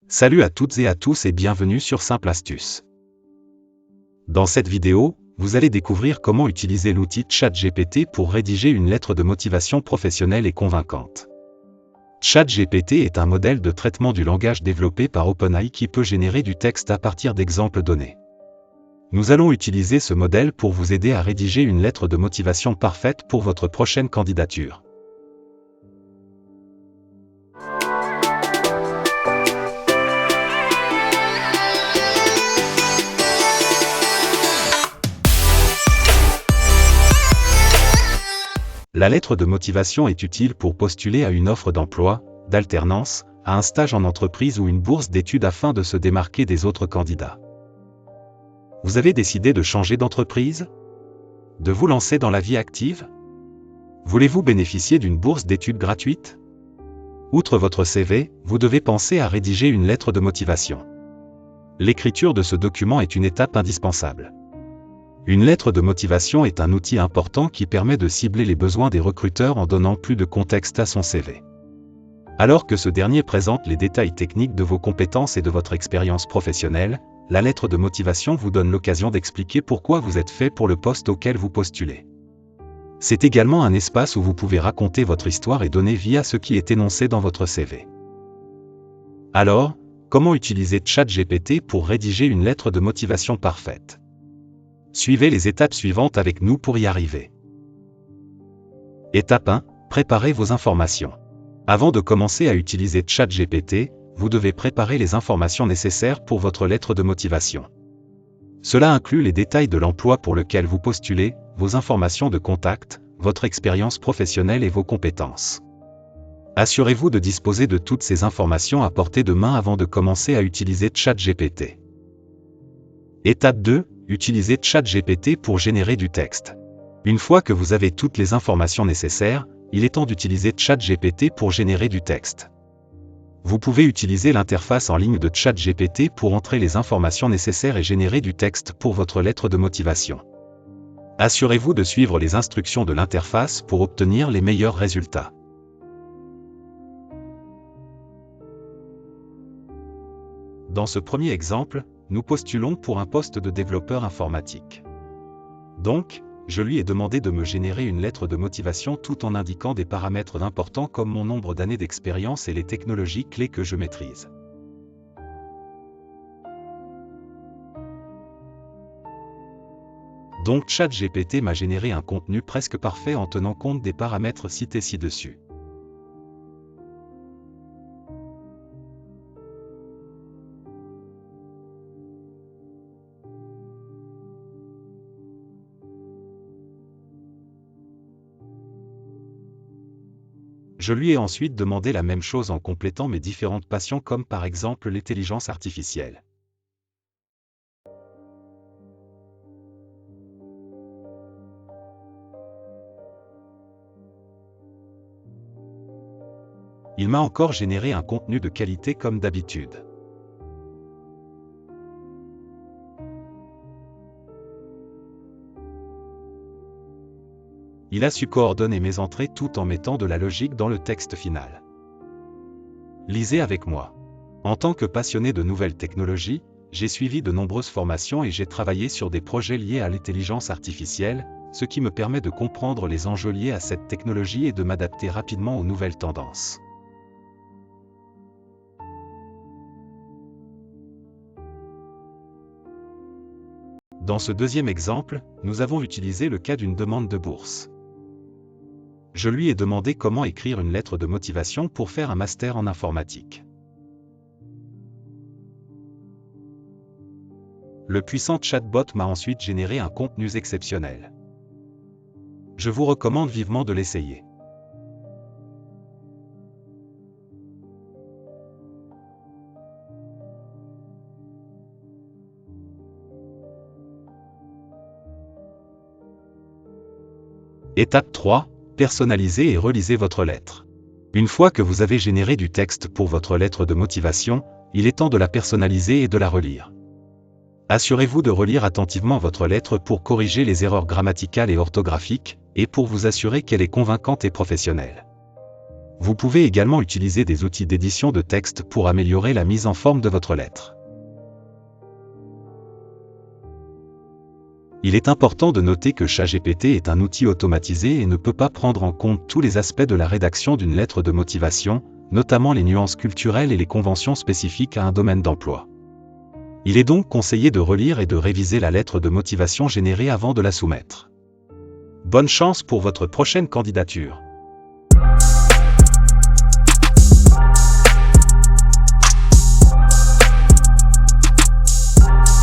Salut à toutes et à tous et bienvenue sur Simple Astuce. Dans cette vidéo, vous allez découvrir comment utiliser l'outil ChatGPT pour rédiger une lettre de motivation professionnelle et convaincante. ChatGPT est un modèle de traitement du langage développé par OpenAI qui peut générer du texte à partir d'exemples donnés. Nous allons utiliser ce modèle pour vous aider à rédiger une lettre de motivation parfaite pour votre prochaine candidature. La lettre de motivation est utile pour postuler à une offre d'emploi, d'alternance, à un stage en entreprise ou une bourse d'études afin de se démarquer des autres candidats. Vous avez décidé de changer d'entreprise? De vous lancer dans la vie active? Voulez-vous bénéficier d'une bourse d'études gratuite? Outre votre CV, vous devez penser à rédiger une lettre de motivation. L'écriture de ce document est une étape indispensable. Une lettre de motivation est un outil important qui permet de cibler les besoins des recruteurs en donnant plus de contexte à son CV. Alors que ce dernier présente les détails techniques de vos compétences et de votre expérience professionnelle, la lettre de motivation vous donne l'occasion d'expliquer pourquoi vous êtes fait pour le poste auquel vous postulez. C'est également un espace où vous pouvez raconter votre histoire et donner vie à ce qui est énoncé dans votre CV. Alors, comment utiliser ChatGPT pour rédiger une lettre de motivation parfaite? Suivez les étapes suivantes avec nous pour y arriver. Étape 1. Préparez vos informations. Avant de commencer à utiliser ChatGPT, vous devez préparer les informations nécessaires pour votre lettre de motivation. Cela inclut les détails de l'emploi pour lequel vous postulez, vos informations de contact, votre expérience professionnelle et vos compétences. Assurez-vous de disposer de toutes ces informations à portée de main avant de commencer à utiliser ChatGPT. Étape 2. Utilisez ChatGPT pour générer du texte. Une fois que vous avez toutes les informations nécessaires, il est temps d'utiliser ChatGPT pour générer du texte. Vous pouvez utiliser l'interface en ligne de ChatGPT pour entrer les informations nécessaires et générer du texte pour votre lettre de motivation. Assurez-vous de suivre les instructions de l'interface pour obtenir les meilleurs résultats. Dans ce premier exemple, nous postulons pour un poste de développeur informatique. Donc, je lui ai demandé de me générer une lettre de motivation tout en indiquant des paramètres importants comme mon nombre d'années d'expérience et les technologies clés que je maîtrise. Donc ChatGPT m'a généré un contenu presque parfait en tenant compte des paramètres cités ci-dessus. Je lui ai ensuite demandé la même chose en complétant mes différentes passions comme par exemple l'intelligence artificielle. Il m'a encore généré un contenu de qualité comme d'habitude. Il a su coordonner mes entrées tout en mettant de la logique dans le texte final. Lisez avec moi. En tant que passionné de nouvelles technologies, j'ai suivi de nombreuses formations et j'ai travaillé sur des projets liés à l'intelligence artificielle, ce qui me permet de comprendre les enjeux liés à cette technologie et de m'adapter rapidement aux nouvelles tendances. Dans ce deuxième exemple, nous avons utilisé le cas d'une demande de bourse. Je lui ai demandé comment écrire une lettre de motivation pour faire un master en informatique. Le puissant chatbot m'a ensuite généré un contenu exceptionnel. Je vous recommande vivement de l'essayer. Étape 3. Personnalisez et relisez votre lettre. Une fois que vous avez généré du texte pour votre lettre de motivation, il est temps de la personnaliser et de la relire. Assurez-vous de relire attentivement votre lettre pour corriger les erreurs grammaticales et orthographiques, et pour vous assurer qu'elle est convaincante et professionnelle. Vous pouvez également utiliser des outils d'édition de texte pour améliorer la mise en forme de votre lettre. Il est important de noter que ChatGPT est un outil automatisé et ne peut pas prendre en compte tous les aspects de la rédaction d'une lettre de motivation, notamment les nuances culturelles et les conventions spécifiques à un domaine d'emploi. Il est donc conseillé de relire et de réviser la lettre de motivation générée avant de la soumettre. Bonne chance pour votre prochaine candidature.